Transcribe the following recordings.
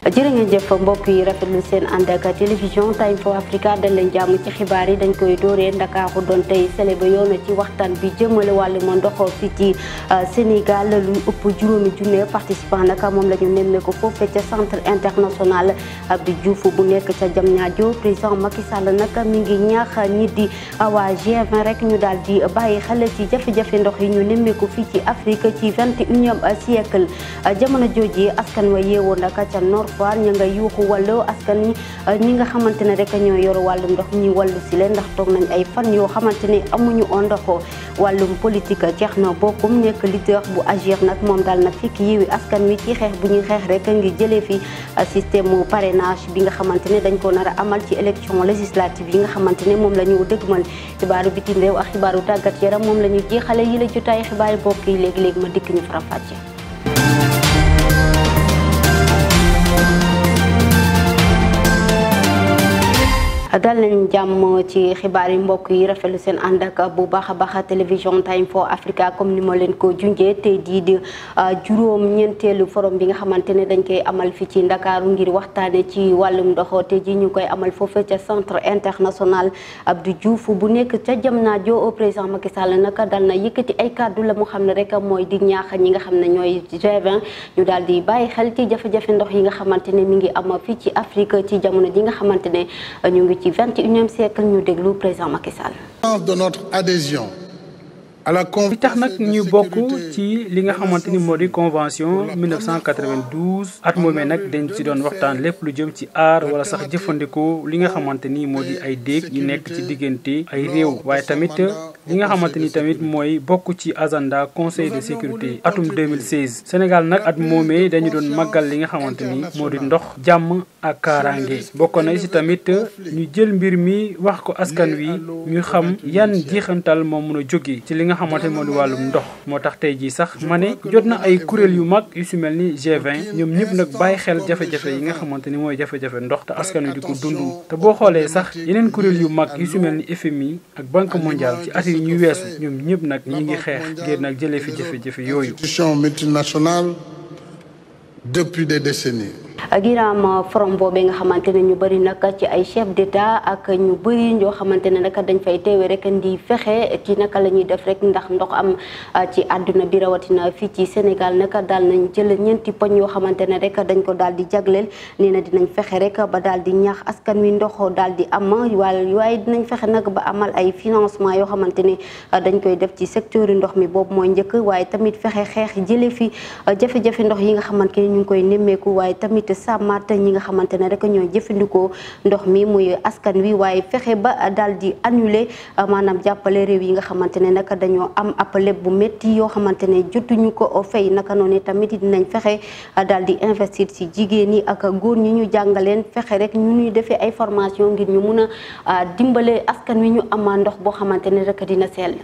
jërë ngeen jëf mbokk yi rafetlu seen ànd ak télévision Time for Africa dal leen jàmm ci xibaar yi dañ koy dooree Ndakaaru doon tey célébé yoon ci waxtaan bi jëmale wàllu ma ndox fii ci Sénégal lu ëpp juróomi junne participant nag moom la ñu nemmeeku foofu ca centre international Abdou Diouf bu nekk ca Diamniadio président Macky Sall nag mi ngi ñaax ñi di waa G20 rek ñu daal di bàyyi xel ci jafe-jafe ndox yi ñu nemmeeku fii ci Afrique ci 21e siècle jamono jooji askan wa yeewoo nag ca Nord ña nga yuuxu wàllu askan ñi nga xamante ne rek ñoo yor wàllum ndox ñi wàllu si leen ndax toog nañ ay fan yoo xamante ne amuñu ndox wàllum politique Thierno Bocoum nekk leader bu Agir nag moom daal nag fekk Yewwi Askan Wi ci xeex bu ñuy xeex rek ngir jëlee fi système parrainage bi nga xamante ne dañ ko nar a amal ci élection législative yi nga xamante ne moom la ñu dëgmal xibaaru bitim réew ak xibaaru tàggat yaram moom la ñu jeexale yi la jotaay xibaar bokk yi léegi-léegi ma dikk ñu faram-fàcce. dal nañ jàmm ci xibaar yi mbokk yi rafetlu seen ànd ak bu baax a baax télévision Time for Africa comme ni ma leen ko junjee tey jii di juróom-ñeenteelu forum bi nga xamante ne dañ koy amal fi ci Ndakaaru ngir waxtaane ci wàllum ndox tey jii ñu koy amal foofee ca centre international Abdou Diouf bu nekk ca Diamniadio président Macky Sall nag dal na yëkkati ay kàddu la mu xam ne rek mooy di ñaax ñi nga xam ne ñooy G20 ñu daal di bàyyi xel ci jafe-jafe ndox yi nga xamante ne mi ngi am fii ci Afrique ci jamono ji nga xamante ne ñu ngi ci 21e siècle ñu déglu président Macky Sall. de notre adhésion à la li tax nag ñu bokk ci li nga xamante ni moo di convention 1992 at moomee nag dañ ci doon waxtaan lépp lu jëm ci aar wala sax jëfandikoo li nga xamante ni moo di ay déeg yu nekk ci diggante ay réew waaye tamit li nga xamante ni tamit mooy bokk ci agenda conseil de sécurité atum 2016 Sénégal nag at moomee dañu doon màggal li nga xamante ni moo di ndox jàmm ak kaaraange bokk na ci tamit ñu jël mbir mi wax ko askan wi ñu xam yan jeexantal moo mun a jóge ci li nga xamante moo di wàllum ndox moo tax tey jii sax ma ne jot na ay kuréel yu mag yu si mel ni G20 ñoom ñëpp nag bàyyi xel jafe-jafe yi nga xamante ni mooy jafe-jafe ndox te askan wi di ko dund te boo xoolee sax yeneen kuréel yu mag yu si mel ni FMI ak Banque mondiale ci at yi ñuy weesu ñoom ñëpp nag ñi ngi xeex ngir nag jëlee fi jafe-jafe yooyu. institution multinationale depuis des décennies. ginnaaw forum boobee nga xamante ne ñu bëri nag ci ay chef d'état ak ñu bëri ñoo xamante ne nag dañ fay teewe rek di fexe ci naka la ñuy def rek ndax ndox am ci àdduna bi rawatina fii ci Sénégal nag daal nañ jël ñeenti poñ yoo xamante ne rek dañ ko daal di jagleel nee na dinañ fexe rek ba daal di ñaax askan wi ndox daal di am waaye dinañ fexe nag ba amal ay financement yoo xamante ne dañ koy def ci secteur ndox mi boobu mooy njëkk waaye tamit fexe xeex jële fi jafe-jafe ndox yi nga xamante ne ñu ngi koy nemmeeku waaye tamit sàmmat ñi nga xamante ne rek ñooy jëfandikoo ndox mi muy askan wi waaye fexe ba daal di annuler maanaam jàppale réew yi nga xamante ne nag dañoo am appelé bu métti yoo xamante ne jotuñu ko fay naka noonu tamit dinañ fexe daal di investir ci jigéen ñi ak góor ñi ñu jàngaleen fexe rek ñu ñuy defee ay formation ngir ñu mun a dimbale askan wi ñu am ndox boo xamante ne rek dina sell.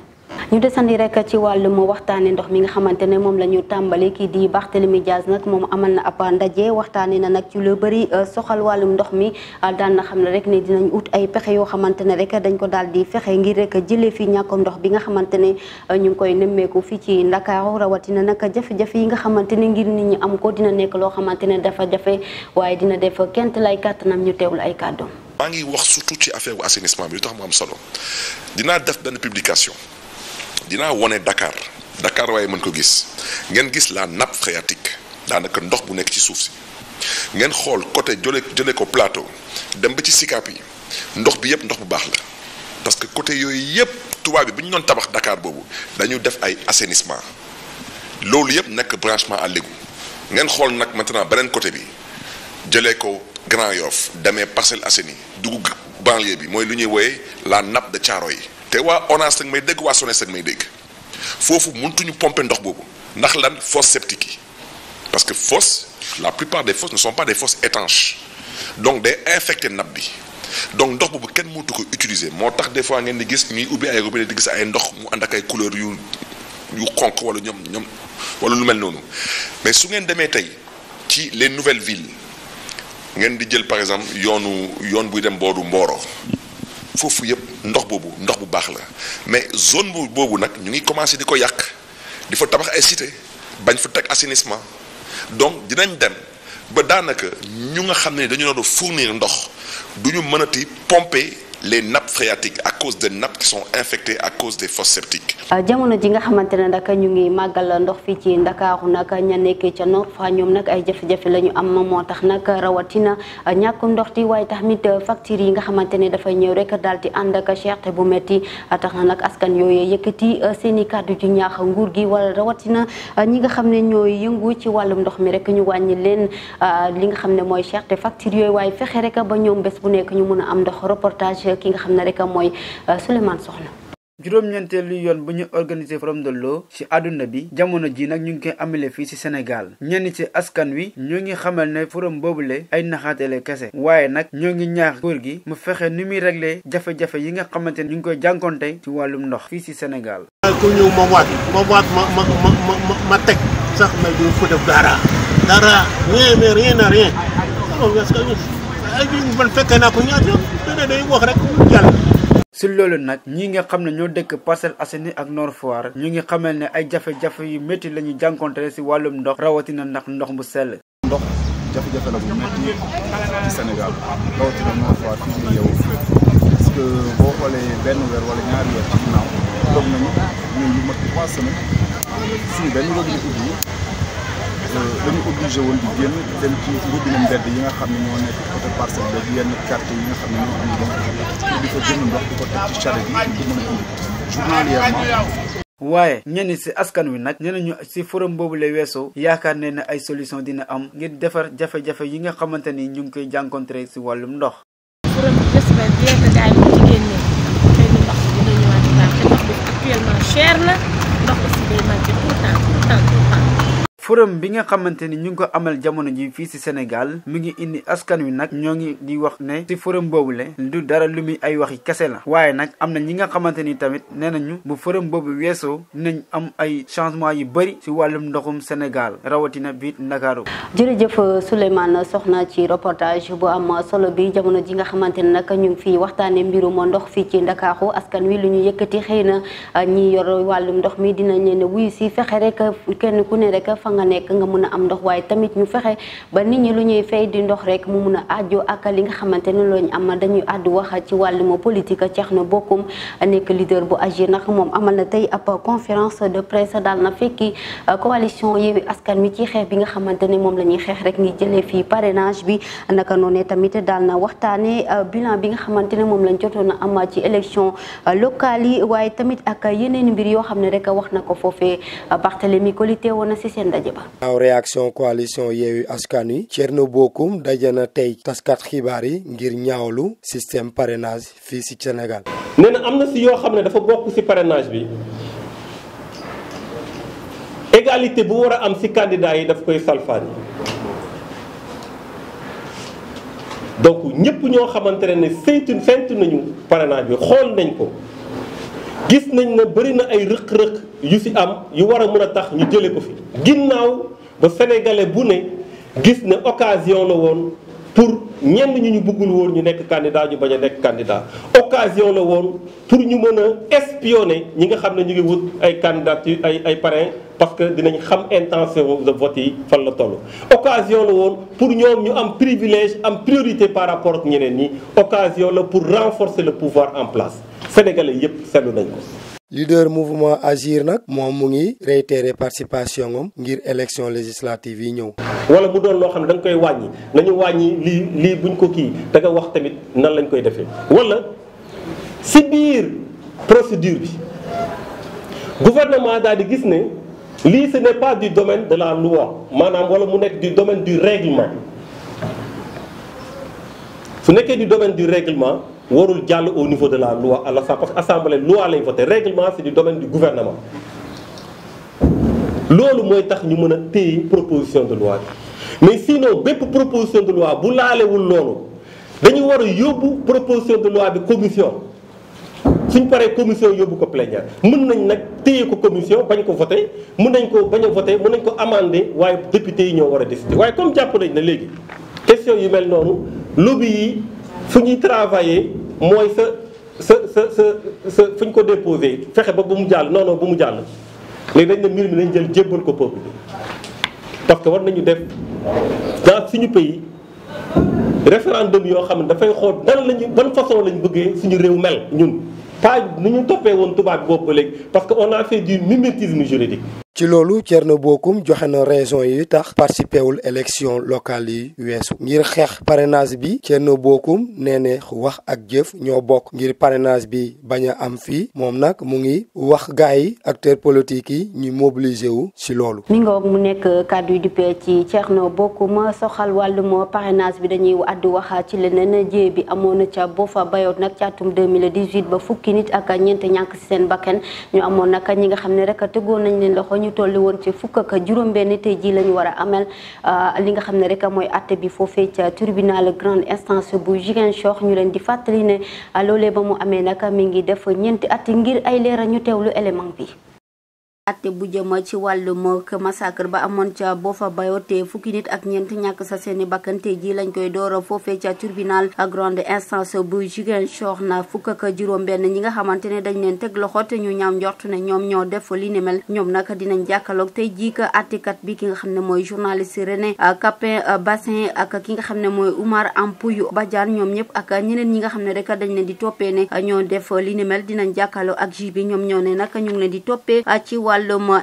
ñu desandi rek ci wàllum waxtaane ndox mi nga xamante ne moom la ñu tàmbali kii di Barthélémy Dias nag moom amal na ab ndaje waxtaane na nag ci lu bëri soxal wàllum ndox mi daan na xam ne rek ne dinañ ut ay pexe yoo xamante ne rek dañ ko daal di fexe ngir rek jëlee fi ñàkk ndox bi nga xamante ne ñu ngi koy nemmeeku fii ci Ndakaaru rawatina nag jafe-jafe yi nga xamante ne ngir nit ñi am ko dina nekk loo xamante ne dafa jafe waaye dina def kent lay kàttanam ñu teewlu ay kàddoom. maa ngi wax surtout ci affaire assainissement bi lu tax mu am solo dinaa def benn publication. dinaa wone Dakar waaye mën ko gis ngeen gis la nappe phréatique daanaka ndox bu nekk ci suuf si ngeen xool côté jële ko plateau dem ba ci Sicap yi ndox bi yëpp ndox bu baax la parce que côté yooyu yëpp tubaab bi bu ñu doon tabax Dakar boobu dañu def ay assainissement loolu yëpp nekk branchement à l'égout ngeen xool nag maintenant beneen côté bi jëlee ko Grand Yoff demee Parcelles Assainies dugg banlieue bi mooy lu ñuy wooyee la nappe de Thiaroye yi te waa ONAS ak may dégg waa SONES ak may dégg foofu mëntuñu pomper ndox boobu ndax lan fosse septique yi parce que fosse la plupart des fosses ne sont pas des fosses étanches donc day infecté nappe bi donc ndox boobu kenn mënatu ko utiliser moo tax des fois ngeen di gis ñuy ubbi ay robinet di gis ay ndox mu ànd ak ay couleur yu xonq wala ñoom wala lu mel noonu mais su ngeen demee tey ci les nouvelles villes ngeen di jël par exemple yoon buy dem booru Mboro foofu yëpp ndox boobu ndox bu baax la mais zone boobu nag ñu ngi commencé di ko yàq di fa tabax ay cité bañ fa teg assainissement donc dinañ dem ba daanaka ñu nga xam ne dañu doon fournir ndox du ñu mënati pomper les nappes phréatiques à cause des nappes qui sont infectées à cause des fosses septiques. jamono ji nga xamante ne nag ñu ngi màggal ndox fii ci Ndakaaru nag ña nekkee ca Nord Foire ñoom nag ay jafe-jafe la ñu am moo tax nag rawatina ñàkkum ndox ti waaye tamit factures yi nga xamante ne dafay ñëw rek daal di ànd ak cherté bu metti tax na nag askan yooyu yëkkati seen i kàddu ci ñaax nguur gi wala rawatina ñi nga xam ne ñooy yëngu ci wàllum ndox mi rek ñu wàññi leen li nga xam ne mooy cherté factures yooyu waaye fexe rek ba ñoom bés bu nekk ñu mun a am ndox reportage ki nga xam ne rek mooy Souleymane Soxna. juróom-ñeenteelu yoon bu ñu organisé forum de l'eau ci àdduna bi jamono ji nag ñu ngi koy amale fii ci Sénégal ñenn ci askan wi ñoo ngi xamal ne forum boobule ay naxaatele kese waaye nag ñoo ngi ñaax góor gi mu fexe ni muy réglé jafe-jafe yi nga xamante ne ñu ngi koy jànkonte ci wàllum ndox fii ci Sénégal. ku ñëw ma waat ma teg sax may du fa def dara rien mais rien à rien parce que ay man fekkee naa ko ñaata yoon day wax rek jàll. si loolu nag ñi nga xam ne ñoo dëkk Parcelles Assainies ak Nord Foire ñu ngi xamal ne ay jafe-jafe yu métti la ñuy jànkonteel si wàllum ndox rawatina ndax ndox bu sell. ndox jafe-jafe la bu métti ci Sénégal rawatina Nord Foire fii ñu yeewu parce que boo xoolee benn weer wala ñaari weer ci ginnaaw toog nañu ñun lu mat 3 semaines suñu benn robinet ubbi dañu obligé woon di génn dem ci robinet mbedd yi nga xam ne ñoo nekk côté parcelle beeg yenn quartier yi nga xam ne ñoo am ndox pour di ko jënd ndox di ko teg ci charrette bi di mën a indi journalièrement. waaye ñenn si askan wi nag ñeneen ñu si forum boobu la weesoo yaakaar ne ay solution dina am ngir defar jafe-jafe yi nga xamante ni ñu ngi koy jànkontre si wàllum ndox. forum bi j'espère bien que gars yi bu ci génnee xëy na ndox bi dina ñëwaat baax te ndox bi actuellement cher na ndox aussi day manqué tout le temps. forum bi nga xamante ni ñu ngi ko amal jamono ji fii ci Sénégal mi ngi indi askan wi nag ñoo ngi di wax ne ci forum boobule du dara lu muy ay waxi kese la waaye nag am na ñi nga xamante ni tamit nee nañu bu forum boobu weesoo dinañ am ay changement yu bëri ci wàllum ndoxum Sénégal rawatina biir Ndakaaru. jërëjëf Souleymane Soxna ci reportage bu am solo bi jamono ji nga xamante ne nag ñu ngi fii waxtaanee mbirum ndox fii ci Ndakaaru askan wi lu ñu yëkkati xëy na ñi yor wàllum ndox mi dinañ leen wuyu si fexe rek kenn ku ne rek nga nekk nga mun a am ndox waaye tamit ñu fexe ba nit ñi lu ñuy fay di ndox rek mu mun a àjjo ak li nga xamante ne lañu am dañuy àddu wax ci wàllum politique Thierno Bocoum nekk leader bu Agir nag moom amal na tey ab conférence de presse daal na fekki coalition Yewwi Askan Wi ci xeex bi nga xamante ne moom la ñuy xeex rek ngi jëlee fii parrainage bi naka noonu tamit daal na waxtaane bilan bi nga xamante ne moom lañ jotoon a am ci élection locale yi waaye tamit ak yeneen mbir yoo xam ne rek wax na ko foofee Barthélémy Koli teewoon na si seen ndaje ba. waaw réaction coalition Yewwi Askan Wi Thierno Bocoum daje na tey taskat xibaar yi ngir ñaawlu système parrainage fii si Sénégal. nee na am na si yoo xam ne dafa bokk si parrainage bi égalité bu war a am si candidat yi daf koy salfaani donc ñëpp ñoo xamante ne saytu nañu parrainage bi xool nañ ko gis nañ ne bëri na ay rëq-rëq yu si am yu war a mën a tax ñu jële ko fi ginnaaw ba sénégalais bu ne gis ne occasion la woon pour ñenn ñu bëggul woon ñu nekk candidat ñu bañ a nekk candidat occasion la woon pour ñu mën a espionner ñi nga xam ne ñu ngi wut ay candidature ay parrain parce que dinañ xam intention de vote yi fan la toll. occasion la woon pour ñoom ñu am privilège am priorité par rapport ak ñeneen ñi occasion la pour renforcer le pouvoir en place sénégalais yépp seetlu nañ ko. leader mouvement Agir nag moom mu ngi réitérer participation am ngir élection législative yi ñëw. wala mu doon loo xam ne da nga koy wàññi nañu wàññi lii buñ ko kii da nga wax tamit nan lañ koy defee wala si biir procédure bi gouvernement daal di gis ne lii ce n'est pas du domaine de la loi maanaam wala mu nekk du domaine du règlement su nekkee du domaine du règlement. warul jàll au niveau de la loi à l'Assemblée parce que assemblée loi lañ voté règlement c'est du domaine du gouvernement loolu mooy tax ñu mën a téye proposition de loi bi mais sinon bépp proposition de loi bu laalewul loolu dañu war a yóbbu proposition de loi bi commission suñ paree commission yóbbu ko plénière mën nañ nag téye ko commission bañ ko voté mën nañ ko bañ a voté mën nañ ko amendé waaye député yi ñoo war a décider waaye comme jàpp nañ ne léegi question yu mel noonu lobby yi fu ñuy travailler mooy sa sa fu ñu ko déposé fexe ba bu mu jàll non bu mu jàll léegi dañ ne mbir mi nañ jël jébbal ko peuple bi parce que war nañu def dans suñu pays référendum yoo xam ne dafay xool nan lañu ban façon lañ bëggee suñu réew mel ñun pas nu ñu toppee woon tubaab bi boobu ba léegi parce que on a fait du mimétisme juridique. ci loolu Thierno Bocoum joxe na raison yi tax participé wul élection locale yi weesu ngir xeex parrainage bi Thierno Bocoum nee ne wax ak jëf ñoo bokk ngir parrainage bi bañ a am fii moom nag mu ngi wax gars yi acteurs politiques yi ñu mobiliser wu si loolu. mi ngoog mu nekk kàddu yu dippee ci Thierno Bocoum soxal wàllum parrainage bi dañuy àddu wax ci leneen jéey bi amoon na ca Boffa Bayotte nag ci atum 2018 ba fukki nit ak ñeent ñàkk si seen bakkan ñu amoon nag ñi nga xam ne rek tegoon nañ leen loxo ñu tolli woon ci fukk ak juróom-benn tey jii la ñu war a amal li nga xam ne rek mooy àtte bi foofee ca tribunal grande instance bu Ziguinchor ñu leen di fàttali ne loolee ba mu amee nag mi ngi def ñeenti at ngir ay leeral ñu teewlu élément bi. atte bu jëm ci wàllum massacre ba amoon ca Boffa Bayotte fukki nit ak ñeent ñàkk sa seeni bakkan tey ji lañ koy door foofee ca tribunal grande instance bu Ziguinchor na fukk ak juróom-benn ñi nga xamante ne dañ leen teg loxo te ñu ñaaw njort ne ñoom ñoo def li ni mel ñoom nag dinañ jàkkaarloog tey jii ka attekat bi ki nga xam ne mooy journaliste René Capain Bassin ak ki nga xam ne mooy Oumar Ampouy Badiane ñoom ñëpp ak ñeneen ñi nga xam ne rek dañ leen di toppee ne ñoo def li ni mel dinañ jàkkaarloog ak juge bi ñoom ñoo ne nag ñu ngi leen di toppee ci wàllum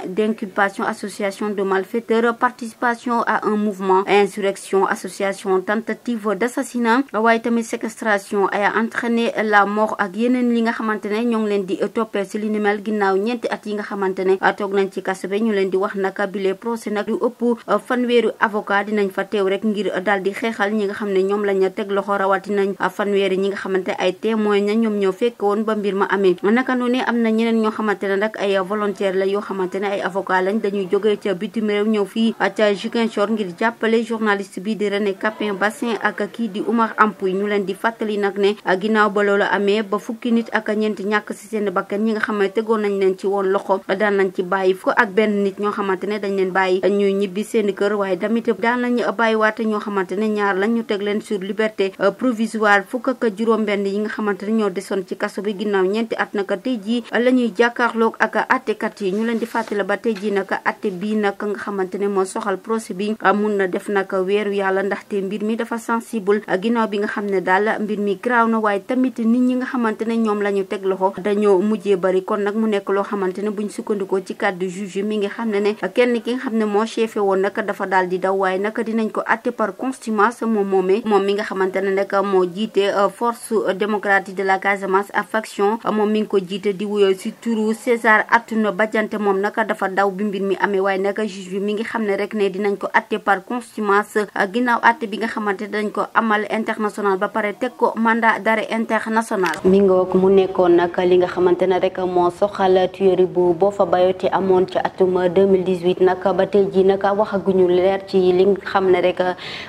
d'inculpation, association de malfaiteurs, participation à un mouvement, insurrection, association, tentative d'assassinat, waaye tamit séquestration ay entraîner la mort ak yeneen li nga xamante ne ñoo ngi leen di toppee ci li ni mel ginnaaw ñeenti at yi nga xamante ne toog nañ ci kaso bi ñu leen di wax naka bile procès nag lu ëpp fanweeri avocat dinañ fa teew rek ngir daal di xeexal ñi nga xam ne ñoom lañ teg loxo rawati nañ fanweeri ñi nga xamante ay témoins ña ñoom ñoo fekk woon ba mbir ma amee naka noonu am na ñeneen ñoo xamante ne nag ay volontaire la xamante ne ay avocat lañ dañuy jógee ca bitim réew ñëw fii ca Ziguinchor ngir jàppale journaliste bi di René Capain Bassin ak kii di Oumar Ampouy ñu leen di fàttali nag ne ginnaaw ba loolu amee ba fukki nit ak ñeent ñàkk si seen bakkan ñi nga xam ne tegoon nañ leen ci woon loxo daan nañ ci bàyyi fukk ak benn nit ñoo xamante ne dañ leen bàyyi ñuy ñibbi seen kër waaye tamit daan nañ bàyyi waate ñoo xamante ne ñaar lañ ñu teg leen sur liberté provisoire fukk ak juróom-benn yi nga xamante ne ñoo desoon ci kaso bi ginnaaw ñeenti at naka tey jii la ñuy jàkkaarloog ak attekat yi ñu leen di fàttali ba tey jii nag atte bii nag nga xamante ne moo soxal procès bi mun na def nag weeru yàlla ndaxte mbir mi dafa sensible ginnaaw bi nga xam ne daal mbir mi graaw na waaye tamit nit ñi nga xamante ne ñoom la ñu teg loxo dañoo mujjee bari kon nag mu nekk loo xamante ne buñ sukkandikoo ci kàddu juge mi ngi xam ne ne kenn ki nga xam ne moo chefé woon nag dafa daal di daw waaye nag dinañ ko atte par contumace moom mi nga xamante ne nag moo jiite force démocratique de la Casamance à faction moom mi ngi ko jiite di wuyoo ci turu César Atouna Badiante moom nag dafa daw bi mbir mi amee waaye nag juge bi mi ngi xam ne rek ne dinañ ko atte par contumace ginnaaw atte bi nga xamante dañ ko amal international ba pare teg ko mandat d'arrêt international. mi ngoog mu nekkoon nag li nga xamante ne rek moo soxal tuerie bu Boffa Bayotte amoon ci atum 2018 nag ba tey jii nag waxaguñu leer ci li nga xam ne rek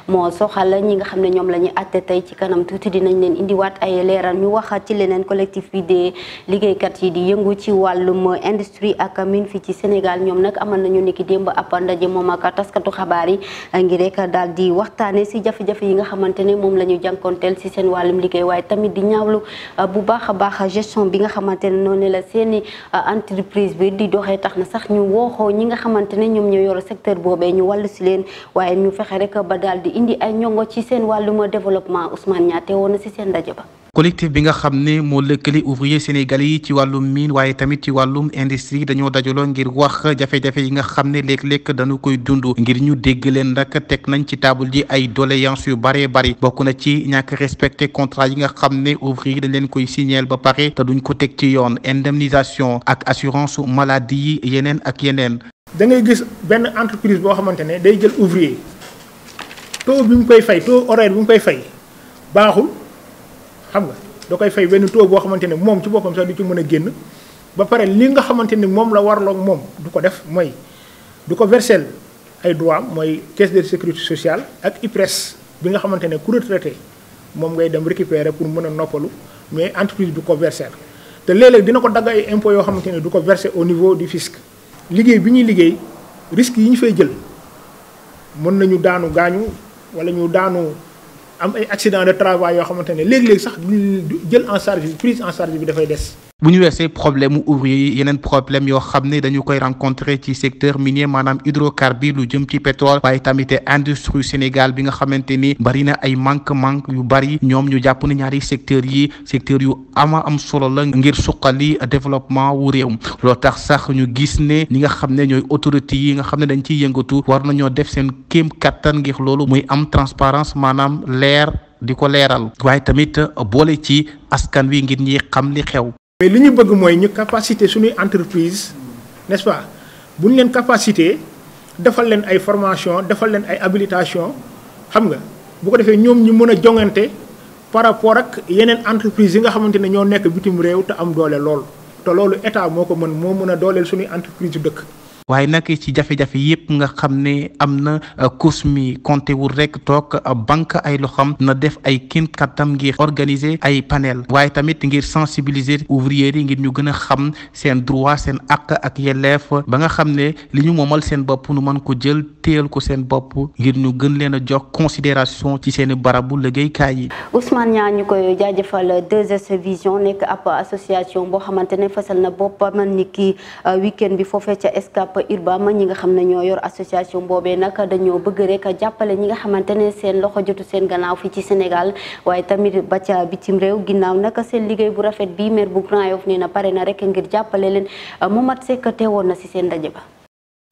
moo soxal ñi nga xam ne ñoom la ñu atte tey ci kanam tuuti dinañ leen indiwaat ay leeral ñu wax ci leneen collectif bi de liggéeykat yi di yëngu ci wàllum industrie ak mine fii ci Sénégal ñoom nag amal nañu niki démb ab ndaje moom ak taskatu xabaar yi ngir rek daal di waxtaane si jafe-jafe yi nga xamante ne moom la ñu jànkonteel si seen wàllum liggéey waaye tamit di ñaawlu bu baax a baax gestion bi nga xamante ne noonu la seeni entreprise bi di doxee tax na sax ñu wooxoo ñi nga xamante ne ñoom ñoo yor secteur boobee ñu wàllu si leen waaye ñu fexe rek ba daal di indi ay ñongo ci seen wàllum développement Ousmane Niaté woon na si seen ndaje ba. collectif bi nga xam ne moo lëkkale ouvrier sénégalais yi ci wàllum mine waaye tamit ci wàllum industrie dañoo dajaloo ngir wax jafe-jafe yi nga xam ne léeg-léeg dañu koy dund ngir ñu dégg leen nag teg nañ ci table ji ay doléances yu bëree bëri bokk na ci ñàkk respecté contrat yi nga xam ne ouvrier yi dañ leen koy signeel ba pare te duñ ko teg ci yoon indemnisation ak assurance maladie yi yeneen ak yeneen. da ngay gis benn entreprise boo xamante ne day jël ouvrier taux bi mu koy fay taux horaire bi mu koy fay baaxul. xam nga da koy fay benn taux boo xamante ne moom ci boppam sax du ci mën a génn ba pare li nga xamante ne moom la warloog moom du ko def mooy du ko versel ay droit mooy caisse de sécurité sociale ak IPRES bi nga xamante ne ku retraité moom ngay dem récupérer pour mën a noppalu mais entreprise du ko verser te léeg-léeg dina ko dagg ay impôts yoo xamante ne du ko verser au niveau du fisc. liggéey bi ñuy liggéey risques yi ñu fay jël mën nañu daanu gaañu wala ñu daanu am ay accident de travail yoo xamante ne léeg-léeg sax jël en charge bi prise en charge bi dafay des. bu ñu weesee problème mu ouvrier yi yeneen problème yoo xam ne dañu koy rencontrer ci secteur minier maanaam hydrocarbures lu jëm ci pétrole waaye tamit industrie Sénégal bi nga xamante ni bari na ay manque yu bari ñoom ñu jàpp ne ñaari secteurs yi secteur yu am solo la ngir suqali développement wu réew loo tax sax ñu gis ne ñi nga xam ne ñooy autorités yi nga xam ne dañ ciy yëngatu war nañoo def seen kéem kattan ngir loolu muy am transparence maanaam leer di ko leeral waaye tamit boole ci askan wi ngir ñi xam li xew. mais li ñu bëgg mooy ñu capacité suñuy entreprise n'est-ce pas bu ñu leen capacité defal leen ay formation defal leen ay habilitation xam nga bu ko defee ñoom ñu mën a jongante par rapport ak yeneen entreprise yi nga xamante ne ñoo nekk bitim réew te am doole lool te loolu état moo ko moo mën a dooleel suñuy entreprise yu dëkk. waaye nag ci jafe-jafe yépp nga xam ne am na course mi compté wul rek toog banque ay loxam na def ay kin kattam ngir organiser ay panel waaye tamit ngir sensibiliser ouvriers yi ngir ñu gën a xam seen droit seen àq ak yelleef ba nga xam ne li ñu moomal seen bopp nu mën ko jël téyal ko seen bopp ngir ñu gën leen a jox considération ci seen barabu liggéeykaay yi. Ousmane Niang ñu koy jaajëfal 2S Vision nekk ab association boo xamante ne fasal na boppam ni ki week-end bi foofee ca Escape Urbam ñi nga xam ne ñoo yor association boobee nag dañoo bëgg rek jàppale ñi nga xamante ne seen loxo jotu seen gannaaw fii ci Sénégal waaye tamit ba ca bitim réew ginnaaw nag seen liggéey bu rafet bi maire bu Grand Yoff nee na pare na rek ngir jàppale leen Momat Seck teewoon na si seen ndaje ba.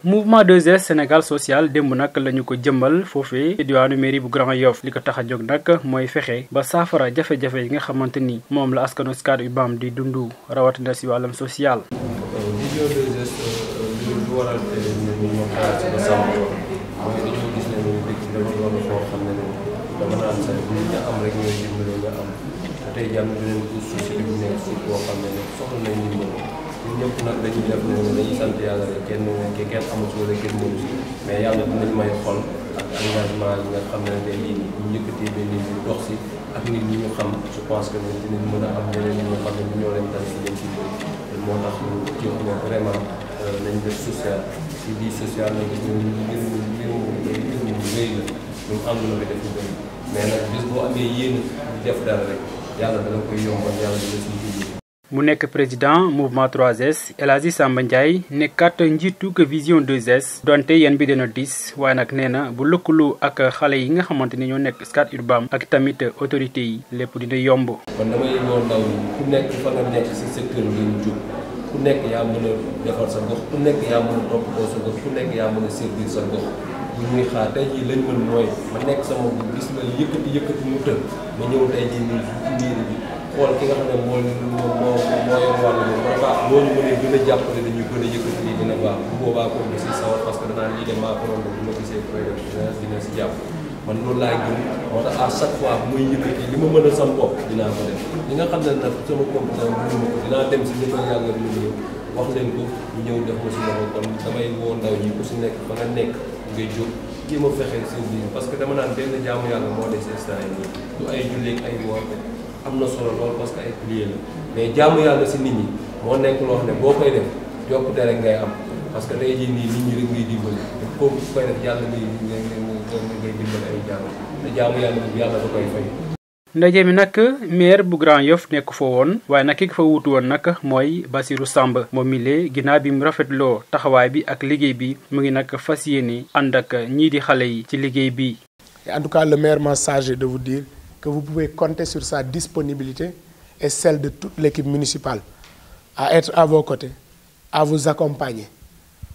mouvement 2S Sénégal social démb nag lañu ko jëmbal foofee diwaanu mairie bu Grand Yoff li ko tax a jóg nag mooy fexe ba saafara jafe-jafe yi nga xamante ni moom la askanu Scat Urbam di dundu rawatina si wàllum social. lu waral te ñu xalaat ci ba sàmm mooy dañoo gis ne dëkk bi dafa doon foo xam ne dama naan sax nit ña am rek ñooy dimbale nga am te tey jàmm dinañ ko société bu nekk si koo xam ne soxla nañ dimbale ñun ñëpp nag dañuy def ne dañuy sant yàlla rek kenn amu ci wala kenn mënu si mais yàlla dinañ may xol ak engagement yi nga xam ne tey jii ñu njëkkatee ba nit ñi dox si ak nit ñi ñu xam je pense que dinañ mën a am ñeneen ñi nga xam ne ñoo leen dal si leen si moo tax ñu jóg ne vraiment nañ def social si biir social na gis ne mbir mu rëy la ñu am na bi def lu bëri mais nag bis boo amee yéen def dara rek yàlla dana koy yombal yàlla dina si jublu. mu nekk président mouvement 3S El Hadji Samba Ndiaye nekkat njiitu que vision 2S donte yéen bi dina dis waaye nag nee na bu lëkkaloo ak xale yi nga xamante ni ñoo nekk Scat Urbam ak tamit autorité yi lépp dina yomb. kon damay woo ndaw ñi ku nekk fa nga nekk si secteur bi ñu jóg ku nekk yaa mën a defar sa gox ku nekk yaa mën a toppatoo sa gox ku nekk yaa mën a servir sa gox bu ñuy xaar tey jii lañ mën mooy ma nekk sama gis nga yëkkati mu tëb ma ñëw tey jii nii mairie bi xool ki nga xam ne moo yor wàllu bi ma baax loolu mënee gën a jàppale dañuy gën a yëkkati lii dina baax bu boobaa ko si sawar parce que danaa lii de maa ko doon bu ma gisee koy def dina si jàpp man loolu laay gën moo tax à chaque fois bu muy yëkkati li ma mën a sam bopp dinaa ko def li nga xam ne nag sama compétence mënuma ko dinaa dem si ñi ma yàggal ñu ñëw wax leen ko ñu ñëw def ma si loxo kon damay woo ndaw ñi ku si nekk fa nga nekk ngay jóg kii ma fexee seen biir parce que dama naan benn jaamu yàlla moo des instant yi du ay julleeg ay woor am na solo lool parce que ay pilier la mais jaamu yàlla si nit ñi moo nekk loo xam ne boo koy def yokkute rek ngay am parce que tey jii nii nit ñi rek ngay dimbali ko koy def yàlla ngay dimbali ay jaamu te jaamu yàlla moom yàlla da koy fay. ndaje mi nag maire bu Grand Yoff nekk fa woon waaye nag ki fa wuutu woon nag mooy Bassirou Samb moom mile ginnaaw bi mu rafetloo taxawaay bi ak liggéey bi mu ngi nag fas yéene ànd ak ñii di xale yi ci liggéey bi. En tout cas, le maire m'a chargé de vous dire que vous pouvez compter sur sa disponibilité et celle de toute l'équipe municipale à être à vos côtés, à vous accompagner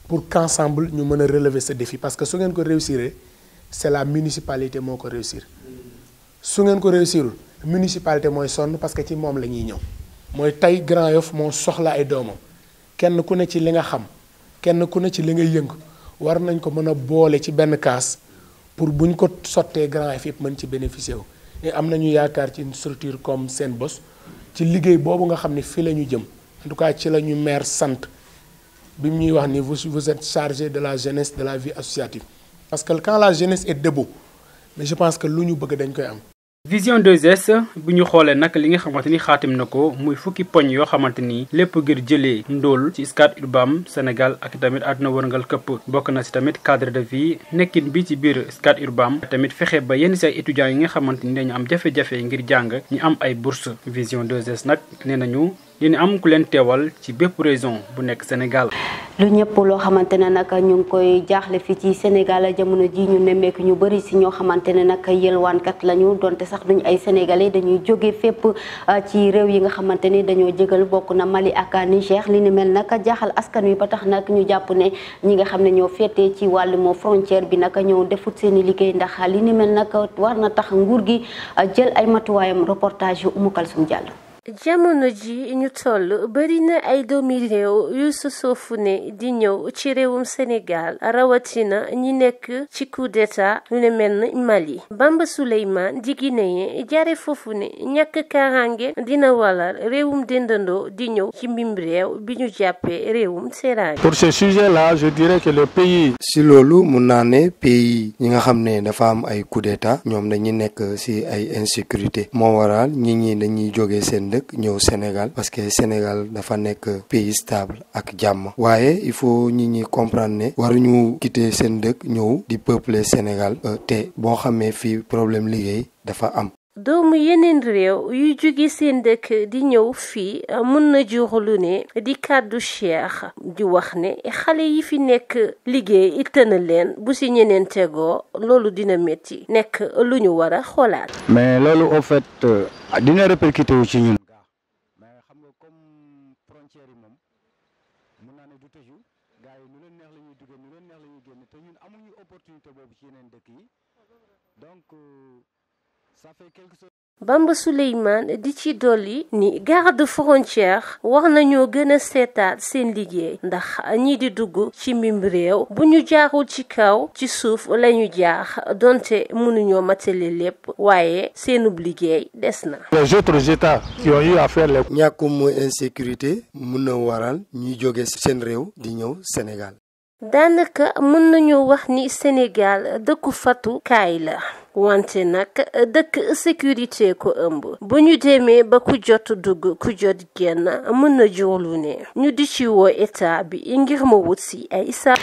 pour qu'ensemble nous puissions relever ce défi. Parce que si vous réussirez, c'est la municipalité qui va réussir. Si vous réussirez, la municipalité est sonne parce que c'est moi qui ñëw. Moi, tay Grand Yoff mo soxla ay doomam. Kenn ku ne ci li nga xam, kenn ku ne ci li nga yëng, war nañ ko mëna boole ci benn kaas pour buñ ko sottee Grand Yoff yëpp mën ci bénéficier wu. Et am nañu yaakaar ci une structure comme Sen Boss ci liggéey boobu nga xam ne fii la ñu jëm. En tout cas ci la ñu maire sant bi ñuy wax ni vous êtes chargé de la jeunesse, de la vie associative. Parce que quand la jeunesse est debout, mais je pense que lu ñu bëgg dañ koy am. Vision 2S bu ñu xoolee nag li nga xamante ni xaatim na ko muy fukki poñ yoo xamante ni lépp ngir jëlee ndóol ci Scat Urbam Sénégal ak tamit àdduna wërngal këpp bokk na si tamit cadre de vie nekkin bi ci biir Scat Urbam tamit fexe ba yenn say étudiants yi nga xamante ni dañu am jafe-jafe ngir jàng ñu am ay bourse Vision 2S nag nee nañu dina am ku leen teewal ci bépp région bu nekk Sénégal. lu ñëpp loo xamante ne nag ñu ngi koy jaaxle fii ci Sénégal jamono ji ñu nemmeeku ñu bëri si ñoo xamante ne nag yelwaankat lañu donte sax duñ ay sénégalais dañuy jóge fépp ci réew yi nga xamante ni dañoo jégal bokk na Mali ak Niger li ni mel nag jaaxal askan wi ba tax nag ñu jàpp ne ñi nga xam ne ñoo féetee ci wàllum frontière bi nag ñoo defut seen i liggéey ndax li ni mel nag war na tax nguur gi jël ay matuwaayam. Reportage yu Oumou Kalsoum Diallo. jamono ji ñu toll bari na ay doomi réew yu sosoofu ne di ñëw ci réewum Sénégal rawatina ñi nekk ci coup d'état lu ne mel ni Mali. Bamba Souleymane di Guinéen jaare foofu ne ñàkk kaaraange dina walal réewum dendandoo di ñëw ci mbim réew bi ñu jàppee réewum teraanga. Pour ce sujet-là, je dirais que le pays. si loolu mun naa ne pays ñi nga xam ne dafa am ay coup d'état ñoom dañuy nekk si ay insécurité moo waral ñi dañuy jógee seen ñëw Sénégal parce que Sénégal dafa nekk pays stable ak jàmm waaye il faut ñi comprendre ne waruñu quitter seen dëkk ñëw di peupler Sénégal te boo xamee fii problème liggéey dafa am. doomu yeneen réew yu jóge seen dëkk di ñëw fii mën na jur lu ne di kàddu Cheikh di wax ne xale yi fi nekk liggéey ittana leen bu si ñeneen tegoo loolu dina métti nekk lu ñu war a xoolaat. mais loolu en fait dina répercuté wu ci ñun. mais xam nga comme frontière yi moom mun naa ne du tëju gars yi nu leen neex la ñuy duggee nu leen neex la ñuy génn te ñun amuñu opportunité boobu ci yeneen dëkk yi donc. Bamba Souleymane di ci dolli ni garde frontière war nañoo gën a seetaat seen liggéey ndax ñi di dugg ci mbim réew bu ñu jaarul ci kaw ci suuf lañu jaar donte mënuñoo matale lépp waaye seenub liggéey des na. Les autres États qui ont eu à faire les. ñàkkum insécurité mun na waral ñuy jóge seen réew di ñëw Sénégal. daanaka mën nañoo wax ni Sénégal dëkku fatu kaay la. wante nag dëkk sécurité ko ëmb bu ñu demee ba ku jot dugg ku jot génn mën na jurlu ne ñu di ci woo état bi ngir ma wut si ay sa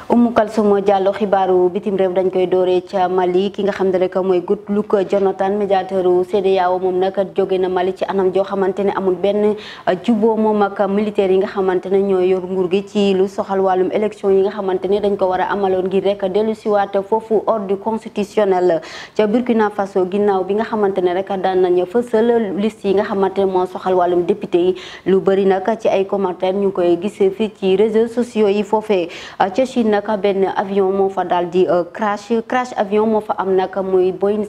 Oumou Kalsoum Diallo xibaaru bitim réew dañ koy dooree ca Mali ki nga xam ne rek mooy Goodluck Jonathan médiateur CEDEAO moom nag jóge na Mali ci anam joo xamante ne amul benn juboo moom ak militaire yi nga xamante ne ñoo yor nguur gi ci lu soxal wàllum élection yi nga xamante ne dañ ko war a amaloon ngir rek dellu siwaat foofu ordre constitutionnel ca Burkina Faso ginnaaw bi nga xamante ne rek daan nañu fësal liste yi nga xamante ne moo soxal wàllum député yi lu bëri nag ci ay commentaires ñu koy gisee fii ci réseaux sociaux yi foofee ca Chine nag benn avion moo fa daal di crash avion moo fa am nag muy Boeing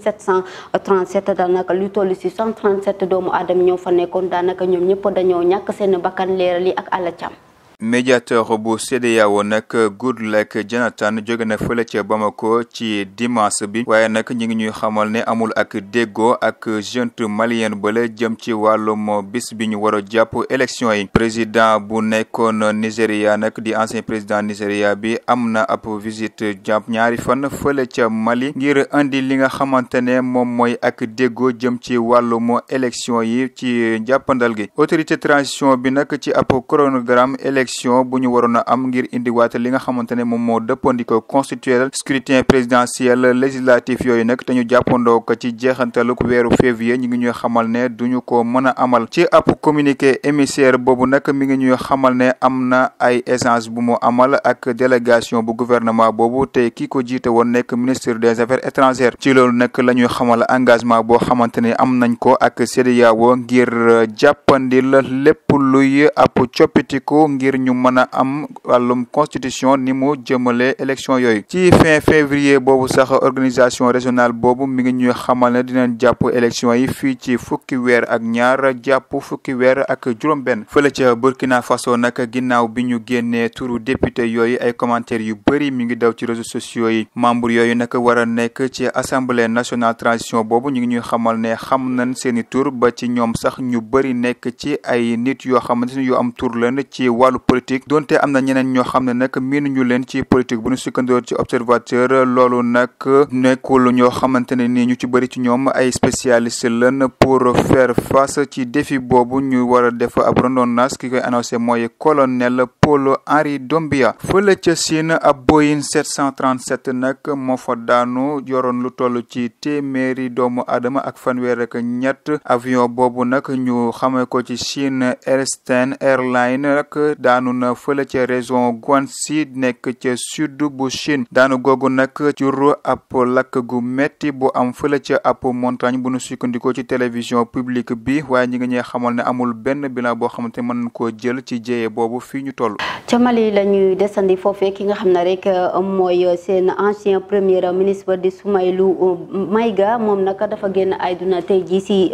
737 daanaka lu toll si 137 doomu aadama ñoo fa nekkoon daanaka ñoom ñëpp dañoo ñàkk seen bakkan leeral yi ak àll cam. médiateur bu CEDEAO nag Goodluck Jonathan jóge na fële ca Bamako ci dimanche bi waaye nag ñi ngi ñuy xamal ne amul ak déggoo ak junte malien bala jëm ci wàllum bis bi ñu war a jàpp élection yi président bu nekkoon Nigéria nag di ancien président Nigéria bi am na ab visite jàpp ñaari fan fële ca Mali ngir indi li nga xamante ne moom mooy ak déggoo jëm ci wàllum élection yi ci jàppandal gi autorité transition bi nag ci ab chronogramme élection bu ñu waroon a am ngir indiwaat li nga xamante ne moom moo dëppandiko constitutionnel scrutin présidentiel législatif yooyu nag te ñu jàppandoo ko ci jeexantaluk weeru février ñi ngi ñuy xamal ne duñu ko mën a amal ci ab communiqué émissaire boobu nag mi ngi ñuy xamal ne am na ay échange bu mu amal ak délégation bu gouvernement boobu te ki ko jiite woon nekk ministre des affaires étrangères ci loolu nag la ñuy xamal engagement boo xamante ne am nañ ko ak CEDEAO ngir jàppandil lépp luy ab coppitiku ngir ñu mën a am wàllum constitution ni mu jëmale élection yooyu ci fin février boobu sax organisation régionale boobu mi ngi ñuy xamal ne dinañ jàpp élection yi fii ci fukki weer ak ñaar jàpp fukki weer ak juróom-benn fële ca Burkina Faso nag ginnaaw bi ñu génnee turu député yooyu ay commentaires yu bëri mi ngi daw ci réseaux sociaux yi membre yooyu nag war a nekk ci assemblée nationale transition boobu ñu ngi ñuy xamal ne xam nañ seeni tur ba ci ñoom sax ñu bëri nekk ci ay nit yoo xamante ne yu am tur lañ ci wàllu politique donte am na ñeneen ñoo xam ne nag miinuñu leen ci politique bu ñu sukkandoo ci observateur loolu nag nekkul ñoo xamante ne nii ñu ci bëri ci ñoom ay spécialiste lan pour faire face ci défi boobu ñu war a def ab redondance ki koy annoncé mooy colonel Paul Henri Doumbia fële ca Chine ab Boeing 737 nag moo fa daanu yoroon lu toll ci téeméeri doomu aadama ak fanweer ak ñett avion boobu nag ñu xamee ko ci Chine Eastern Airlines nag daanu na fële ca région Guangxi nekk ca sud bu Chine daanu googu nag jur ab lakk gu metti bu am fële ca ab montagne bu nu sukkandikoo ci télévision publique bi waaye ñi nga ñee xamal ne amul benn bilan boo xamante mën nañ koo jël ci jéye boobu fii ñu toll. ca Mali la ñuy desandi foofee ki nga xam ne rek mooy seen ancien premier ministre di Soumaïlou Maïga moom nag dafa génn àdduna tey jii si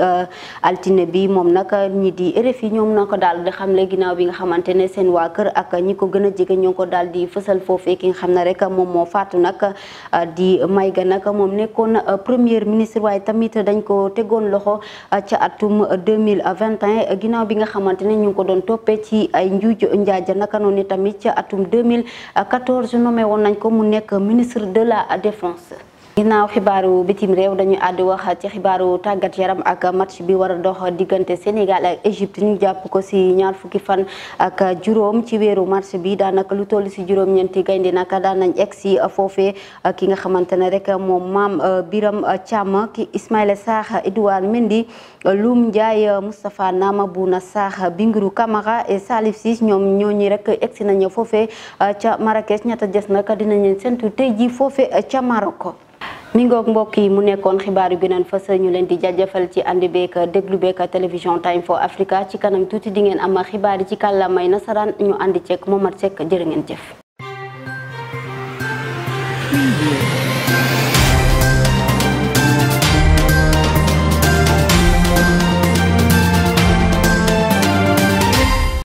altine bi moom nag ñi di RFI ñoom na ko daal di xamle ginnaaw bi nga xamante ne seen waa kër ak ñi ko gën a jege ñoo ko daal di fësal foofee ki nga xam ne rek moom moo faatu nag di Maïga nag moom nekkoon premier ministre waaye tamit dañ ko tegoon loxo ca atum 2021 ginnaaw bi nga xamante ne ñu ngi ko doon toppee ci ay njuuj njaaja naka noonu tamit ca atum 2014 nommé woon nañ ko mu nekk ministre de la défense. ginnaaw xibaaru bitim réew dañu àddu wax ci xibaaru tàggat yaram ak match bi war a dox diggante Sénégal ak Égypte ñu jàpp ko si ñaar fukki fan ak juróom ci weeru mars bi daanaka lu toll si juróom-ñeenti gaynde naka daan nañ egg si foofee ki nga xamante ne rek moom maam Biram Thiam ki Ismaïla Sarr Edouard Mendy Loum Ndiaye Moustapha Nama Bouna Sarr Bingiru Kamara et Salif Ciss ñoom ñooñu rek egg si nañu foofee ca Marrakech ñetta des naka dinañ leen sentu tey ji foofee ca Maroc. mi ngoog mbokk yi mu nekkoon xibaar yu gënoon fës ñu leen di jaajëfal ci ànd beek déglu beek télévision Time for Africa ci kanam tuuti di ngeen am xibaar yi ci kàllaamay nasaraan ñu àndi ceeg Momar Seck jërë ngeen jëf.